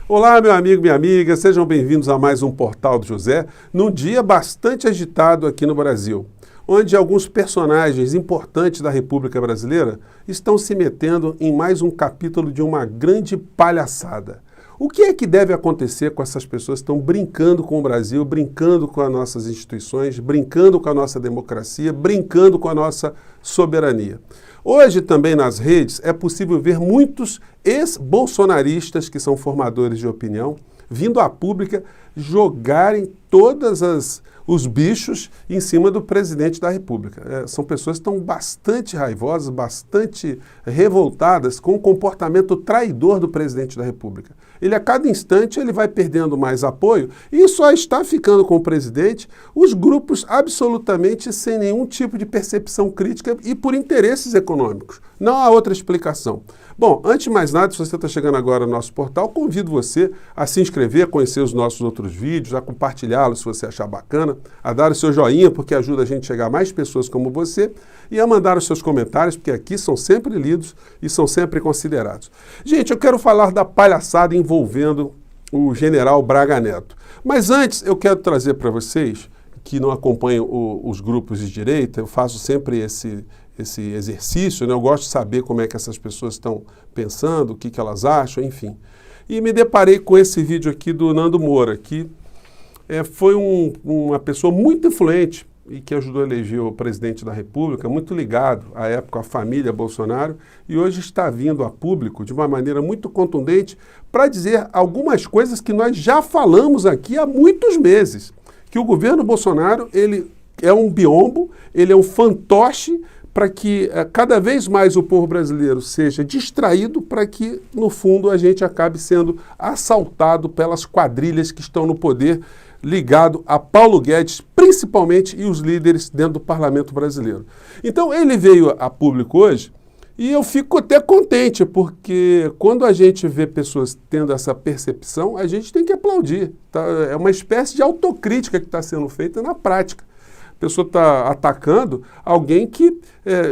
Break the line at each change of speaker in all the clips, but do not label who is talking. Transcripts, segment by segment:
Olá, meu amigo, minha amiga, sejam bem-vindos a mais um Portal do José, num dia bastante agitado aqui no Brasil, onde alguns personagens importantes da República Brasileira estão se metendo em mais um capítulo de uma grande palhaçada. O que é que deve acontecer com essas pessoas que estão brincando com o Brasil, brincando com as nossas instituições, brincando com a nossa democracia, brincando com a nossa soberania? Hoje também nas redes é possível ver muitos ex-bolsonaristas que são formadores de opinião vindo à pública jogarem os bichos em cima do presidente da República. São pessoas que estão bastante raivosas, bastante revoltadas com o comportamento traidor do presidente da República. A cada instante ele vai perdendo mais apoio e só está ficando com o presidente os grupos absolutamente sem nenhum tipo de percepção crítica e por interesses econômicos. Não há outra explicação. Bom, antes de mais nada, se você está chegando agora no nosso portal, convido você a se inscrever, a conhecer os nossos outros vídeos, a compartilhá-los se você achar bacana, a dar o seu joinha, porque ajuda a gente a chegar a mais pessoas como você, e a mandar os seus comentários, porque aqui são sempre lidos e são sempre considerados. Gente, eu quero falar da palhaçada envolvendo o general Braga Neto. Mas antes, eu quero trazer para vocês, que não acompanham os grupos de direita, eu faço sempre esse exercício, né? Eu gosto de saber como é que essas pessoas estão pensando, o que elas acham, enfim. E me deparei com esse vídeo aqui do Nando Moura, que foi uma pessoa muito influente e que ajudou a eleger o presidente da República, muito ligado à época à família Bolsonaro, e hoje está vindo a público de uma maneira muito contundente para dizer algumas coisas que nós já falamos aqui há muitos meses, que o governo Bolsonaro ele é um biombo, ele é um fantoche para que cada vez mais o povo brasileiro seja distraído para que, no fundo, a gente acabe sendo assaltado pelas quadrilhas que estão no poder, ligado a Paulo Guedes, principalmente, e os líderes dentro do parlamento brasileiro. Então, ele veio a público hoje e eu fico até contente, porque quando a gente vê pessoas tendo essa percepção, a gente tem que aplaudir. Tá? É uma espécie de autocrítica que está sendo feita na prática. A pessoa está atacando alguém que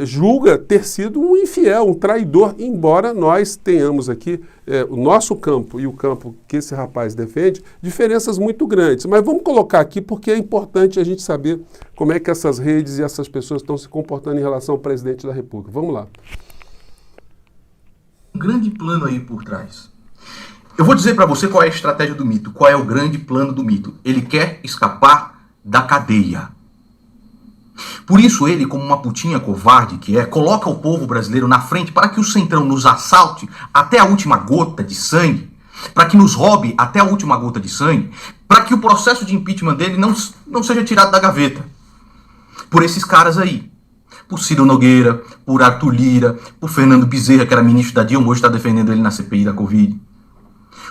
julga ter sido um infiel, um traidor, embora nós tenhamos aqui o nosso campo e o campo que esse rapaz defende, diferenças muito grandes. Mas vamos colocar aqui porque é importante a gente saber como é que essas redes e essas pessoas estão se comportando em relação ao presidente da República. Vamos lá.
Um grande plano aí por trás. Eu vou dizer para você qual é a estratégia do mito, qual é o grande plano do mito. Ele quer escapar da cadeia. Por isso ele, como uma putinha covarde que é, coloca o povo brasileiro na frente para que o Centrão nos assalte até a última gota de sangue, para que nos roube até a última gota de sangue, para que o processo de impeachment dele não seja tirado da gaveta. Por esses caras aí. Por Ciro Nogueira, por Arthur Lira, por Fernando Bezerra, que era ministro da Dilma, hoje está defendendo ele na CPI da Covid.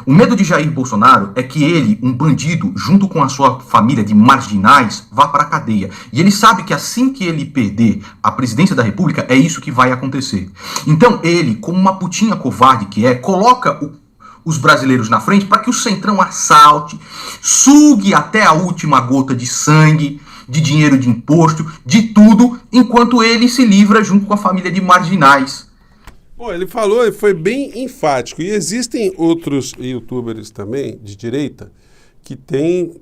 O medo de Jair Bolsonaro é que ele, um bandido, junto com a sua família de marginais, vá para a cadeia. E ele sabe que assim que ele perder a presidência da República, é isso que vai acontecer. Então ele, como uma putinha covarde que é, coloca os brasileiros na frente para que o Centrão assalte, sugue até a última gota de sangue, de dinheiro de imposto, de tudo, enquanto ele se livra junto com a família de marginais.
Bom, ele falou, ele foi bem enfático. E existem outros youtubers também, de direita, que têm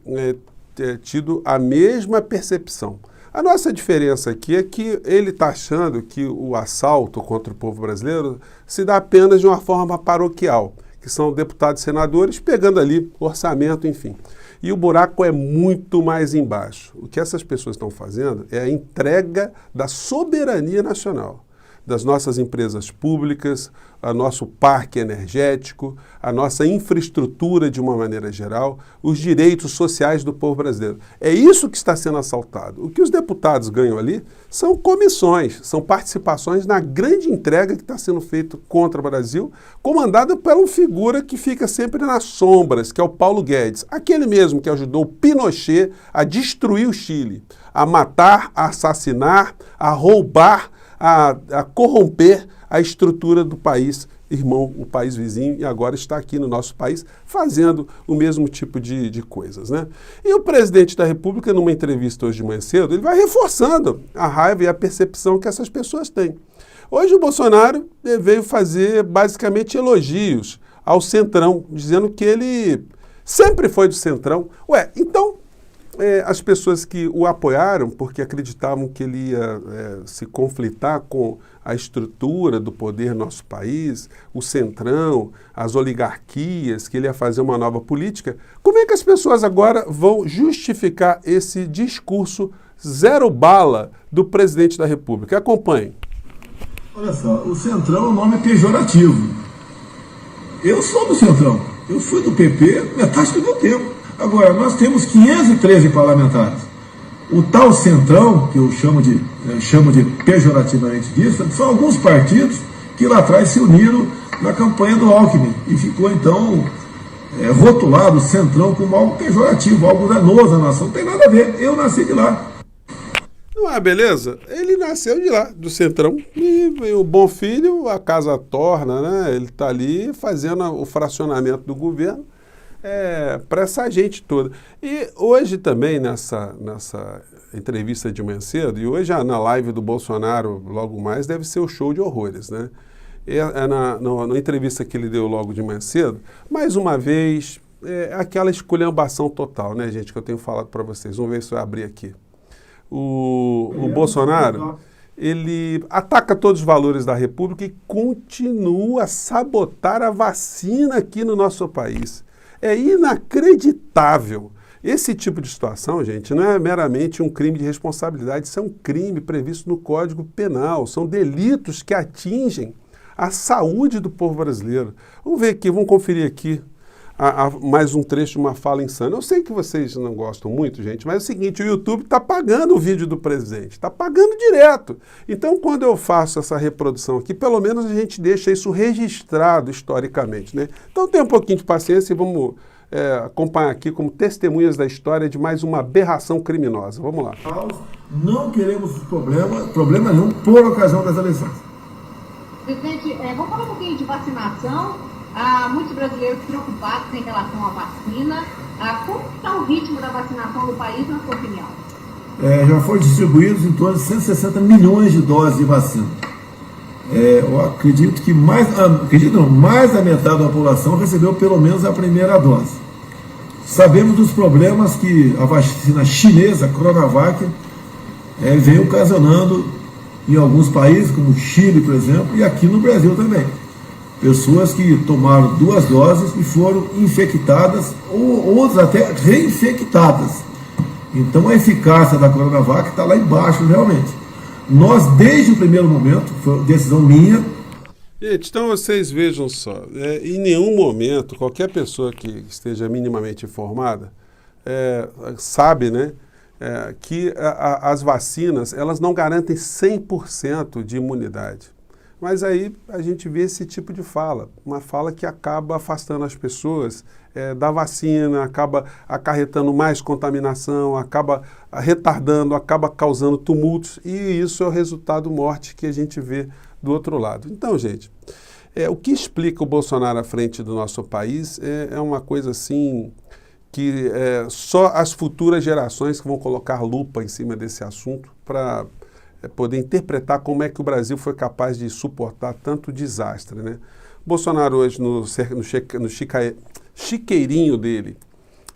tido a mesma percepção. A nossa diferença aqui é que ele está achando que o assalto contra o povo brasileiro se dá apenas de uma forma paroquial, que são deputados e senadores pegando ali orçamento, enfim. E o buraco é muito mais embaixo. O que essas pessoas estão fazendo é a entrega da soberania nacional, das nossas empresas públicas, o nosso parque energético, a nossa infraestrutura de uma maneira geral, os direitos sociais do povo brasileiro. É isso que está sendo assaltado. O que os deputados ganham ali são comissões, são participações na grande entrega que está sendo feita contra o Brasil, comandada por uma figura que fica sempre nas sombras, que é o Paulo Guedes, aquele mesmo que ajudou Pinochet a destruir o Chile, a matar, a assassinar, a roubar, a corromper a estrutura do país irmão, o país vizinho, e agora está aqui no nosso país fazendo o mesmo tipo de coisas, né? E o presidente da República, numa entrevista hoje de manhã cedo, ele vai reforçando a raiva e a percepção que essas pessoas têm. Hoje o Bolsonaro veio fazer basicamente elogios ao Centrão, dizendo que ele sempre foi do Centrão. Ué, então as pessoas que o apoiaram porque acreditavam que ele ia se conflitar com a estrutura do poder no nosso país, o Centrão, as oligarquias, que ele ia fazer uma nova política, como é que as pessoas agora vão justificar esse discurso zero bala do presidente da República? Acompanhe.
Olha só, o Centrão é um nome pejorativo. Eu sou do Centrão, eu fui do PP metade do meu tempo. Agora, nós temos 513 parlamentares. O tal Centrão, que eu chamo de pejorativamente disso, são alguns partidos que lá atrás se uniram na campanha do Alckmin e ficou então rotulado o Centrão como algo pejorativo, algo danoso à nação. Não tem nada a ver, eu nasci de lá.
Não é, beleza? Ele nasceu de lá, do Centrão, e o bom filho, a casa torna, né? Ele está ali fazendo o fracionamento do governo para essa gente toda. E hoje também, nessa entrevista de manhã cedo, e hoje na live do Bolsonaro, logo mais, deve ser o show de horrores, né? Na entrevista que ele deu logo de manhã cedo, mais uma vez, aquela esculhambação total, né, gente, que eu tenho falado para vocês. Vamos ver se eu abrir aqui. O Bolsonaro, ele ataca todos os valores da República e continua a sabotar a vacina aqui no nosso país. É inacreditável. Esse tipo de situação, gente, não é meramente um crime de responsabilidade, isso é um crime previsto no Código Penal, são delitos que atingem a saúde do povo brasileiro. Vamos ver aqui, vamos conferir aqui mais um trecho de uma fala insana. Eu sei que vocês não gostam muito, gente, mas é o seguinte, o YouTube está pagando o vídeo do presidente, está pagando direto. Então, quando eu faço essa reprodução aqui, pelo menos a gente deixa isso registrado historicamente, né? Então, tenha um pouquinho de paciência e vamos acompanhar aqui como testemunhas da história de mais uma aberração criminosa. Vamos lá.
Não queremos problema nenhum por ocasião das eleições.
Presidente, vamos falar um pouquinho de vacinação. Muitos brasileiros preocupados em relação à vacina. Como está o ritmo da vacinação do país, na sua opinião?
Já foram distribuídos em torno de 160 milhões de doses de vacina. Eu acredito que mais da metade da população recebeu pelo menos a primeira dose. Sabemos dos problemas que a vacina chinesa, a Coronavac, vem ocasionando em alguns países, como o Chile, por exemplo, e aqui no Brasil também. Pessoas que tomaram 2 doses e foram infectadas, ou outras até reinfectadas. Então a eficácia da Coronavac está lá embaixo realmente. Nós, desde o primeiro momento, foi decisão minha.
Gente, então vocês vejam só, em nenhum momento, qualquer pessoa que esteja minimamente informada sabe, né, que as vacinas, elas não garantem 100% de imunidade. Mas aí a gente vê esse tipo de fala, uma fala que acaba afastando as pessoas da vacina, acaba acarretando mais contaminação, acaba retardando, acaba causando tumultos, e isso é o resultado morte que a gente vê do outro lado. Então, gente, o que explica o Bolsonaro à frente do nosso país é uma coisa assim que só as futuras gerações que vão colocar lupa em cima desse assunto para poder interpretar como é que o Brasil foi capaz de suportar tanto desastre, né? Bolsonaro hoje no chiqueirinho dele,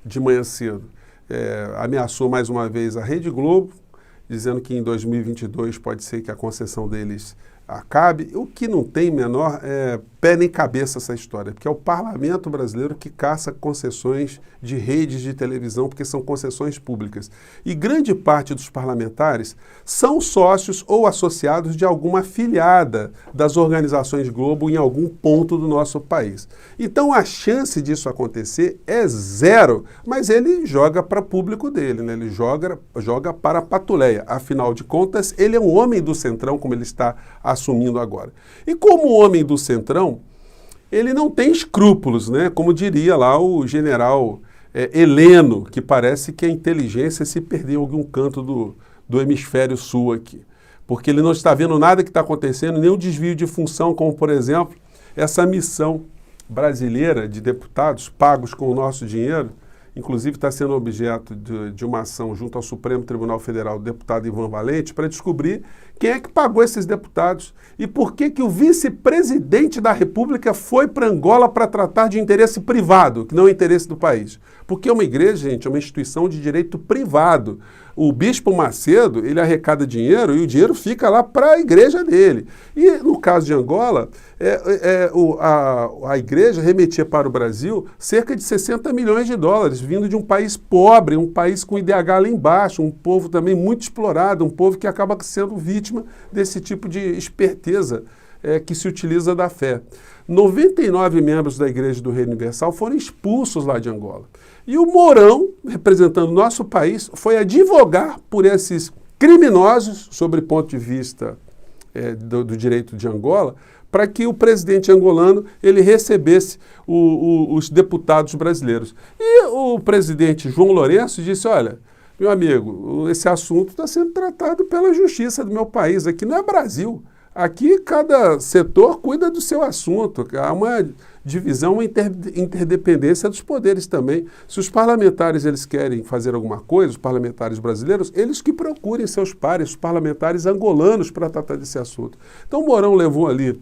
de manhã cedo, ameaçou mais uma vez a Rede Globo, dizendo que em 2022 pode ser que a concessão deles acabe, o que não tem menor pé nem cabeça essa história, porque é o parlamento brasileiro que caça concessões de redes de televisão, porque são concessões públicas. E grande parte dos parlamentares são sócios ou associados de alguma afiliada das organizações Globo em algum ponto do nosso país. Então a chance disso acontecer é zero, mas ele joga para o público dele, né? Ele joga para a patuleia. Afinal de contas, ele é um homem do Centrão, como ele está assumindo agora. E como homem do Centrão, ele não tem escrúpulos, né? Como diria lá o general Heleno, que parece que a inteligência se perdeu em algum canto do hemisfério sul aqui. Porque ele não está vendo nada que está acontecendo, nenhum desvio de função, como, por exemplo, essa missão brasileira de deputados pagos com o nosso dinheiro, inclusive está sendo objeto de uma ação junto ao Supremo Tribunal Federal do deputado Ivan Valente, para descobrir Quem é que pagou esses deputados? E por que que o vice-presidente da República foi para Angola para tratar de interesse privado, que não é interesse do país? Porque uma igreja, gente, é uma instituição de direito privado. O Bispo Macedo, ele arrecada dinheiro e o dinheiro fica lá para a igreja dele. E no caso de Angola, a igreja remetia para o Brasil cerca de 60 milhões de dólares, vindo de um país pobre, um país com IDH lá embaixo, um povo também muito explorado, um povo que acaba sendo vítima desse tipo de esperteza que se utiliza da fé. 99 membros da Igreja do Reino Universal foram expulsos lá de Angola. E o Mourão, representando o nosso país, foi advogar por esses criminosos, sob o ponto de vista do direito de Angola, para que o presidente angolano ele recebesse os deputados brasileiros. E o presidente João Lourenço disse, olha, meu amigo, esse assunto está sendo tratado pela justiça do meu país, aqui não é Brasil. Aqui cada setor cuida do seu assunto, há uma divisão, uma interdependência dos poderes também. Se os parlamentares eles querem fazer alguma coisa, os parlamentares brasileiros, eles que procurem seus pares, os parlamentares angolanos para tratar desse assunto. Então o Mourão levou ali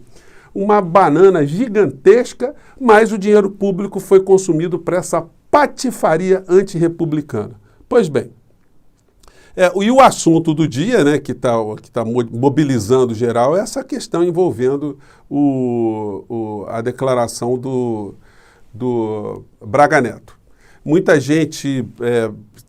uma banana gigantesca, mas o dinheiro público foi consumido para essa patifaria antirrepublicana. Pois bem, e o assunto do dia, né, que tá mobilizando geral, é essa questão envolvendo a declaração do Braga Neto. Muita gente,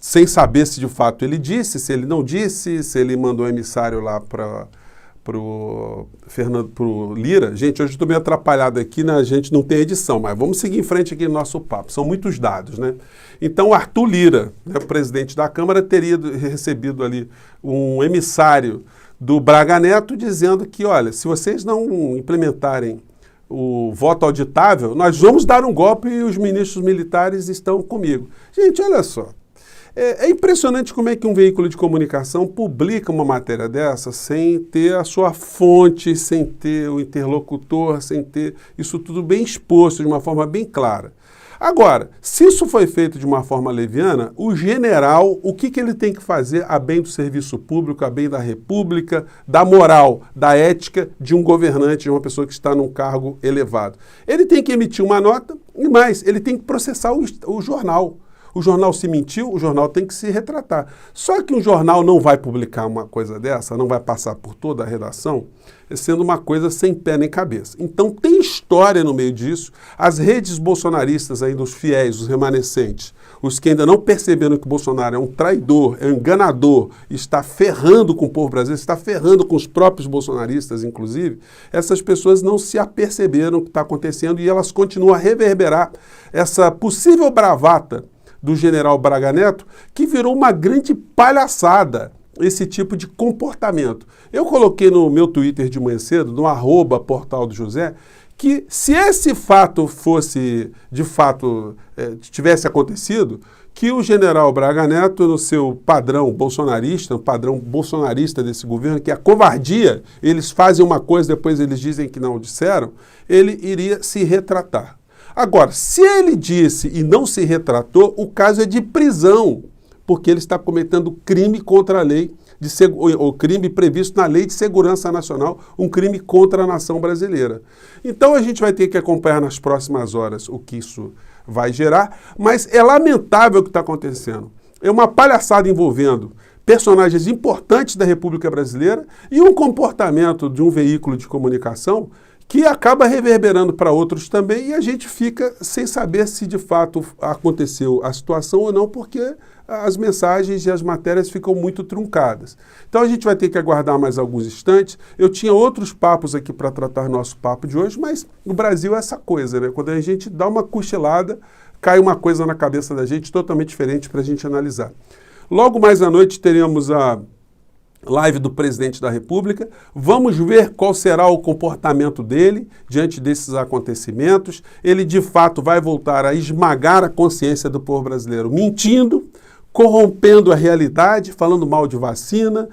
sem saber se de fato ele disse, se ele não disse, se ele mandou emissário lá para o Lira. Gente, hoje eu estou meio atrapalhado aqui, né? A gente não tem edição, mas vamos seguir em frente aqui no nosso papo. São muitos dados, né? Então, o Arthur Lira, né, o presidente da Câmara, teria recebido ali um emissário do Braga Neto dizendo que, olha, se vocês não implementarem o voto auditável, nós vamos dar um golpe e os ministros militares estão comigo. Gente, olha só. É impressionante como é que um veículo de comunicação publica uma matéria dessa sem ter a sua fonte, sem ter o interlocutor, sem ter isso tudo bem exposto de uma forma bem clara. Agora, se isso foi feito de uma forma leviana, o general, o que ele tem que fazer a bem do serviço público, a bem da república, da moral, da ética de um governante, de uma pessoa que está num cargo elevado? Ele tem que emitir uma nota e mais, ele tem que processar o jornal. O jornal se mentiu, o jornal tem que se retratar. Só que um jornal não vai publicar uma coisa dessa, não vai passar por toda a redação, sendo uma coisa sem pé nem cabeça. Então tem história no meio disso. As redes bolsonaristas ainda, os fiéis, os remanescentes, os que ainda não perceberam que o Bolsonaro é um traidor, é um enganador, está ferrando com o povo brasileiro, está ferrando com os próprios bolsonaristas, inclusive, essas pessoas não se aperceberam o que está acontecendo e elas continuam a reverberar essa possível bravata do general Braga Neto, que virou uma grande palhaçada esse tipo de comportamento. Eu coloquei no meu Twitter de manhã cedo, no @Portal do José, que se esse fato fosse, de fato, tivesse acontecido, que o general Braga Neto, no seu padrão bolsonarista desse governo, que é a covardia, eles fazem uma coisa, depois eles dizem que não disseram, ele iria se retratar. Agora, se ele disse e não se retratou, o caso é de prisão, porque ele está cometendo crime contra a lei, o crime previsto na Lei de Segurança Nacional, um crime contra a nação brasileira. Então a gente vai ter que acompanhar nas próximas horas o que isso vai gerar, mas é lamentável o que está acontecendo. É uma palhaçada envolvendo personagens importantes da República Brasileira e um comportamento de um veículo de comunicação que acaba reverberando para outros também e a gente fica sem saber se de fato aconteceu a situação ou não, porque as mensagens e as matérias ficam muito truncadas. Então a gente vai ter que aguardar mais alguns instantes. Eu tinha outros papos aqui para tratar nosso papo de hoje, mas o Brasil é essa coisa, né? Quando a gente dá uma cochilada, cai uma coisa na cabeça da gente totalmente diferente para a gente analisar. Logo mais à noite teremos a live do presidente da República. Vamos ver qual será o comportamento dele diante desses acontecimentos. Ele, de fato, vai voltar a esmagar a consciência do povo brasileiro, mentindo, corrompendo a realidade, falando mal de vacina,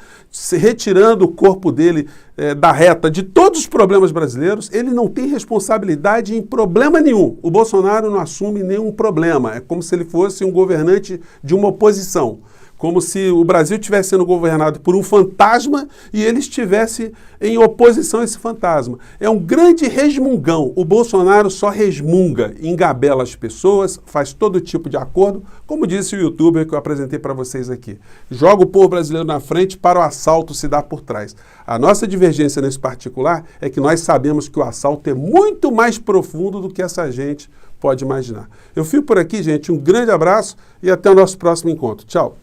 retirando o corpo dele da reta de todos os problemas brasileiros. Ele não tem responsabilidade em problema nenhum. O Bolsonaro não assume nenhum problema. É como se ele fosse um governante de uma oposição. como se o Brasil estivesse sendo governado por um fantasma e ele estivesse em oposição a esse fantasma. É um grande resmungão. O Bolsonaro só resmunga, engabela as pessoas, faz todo tipo de acordo, como disse o youtuber que eu apresentei para vocês aqui. Joga o povo brasileiro na frente para o assalto se dar por trás. A nossa divergência nesse particular é que nós sabemos que o assalto é muito mais profundo do que essa gente pode imaginar. Eu fico por aqui, gente. Um grande abraço e até o nosso próximo encontro. Tchau!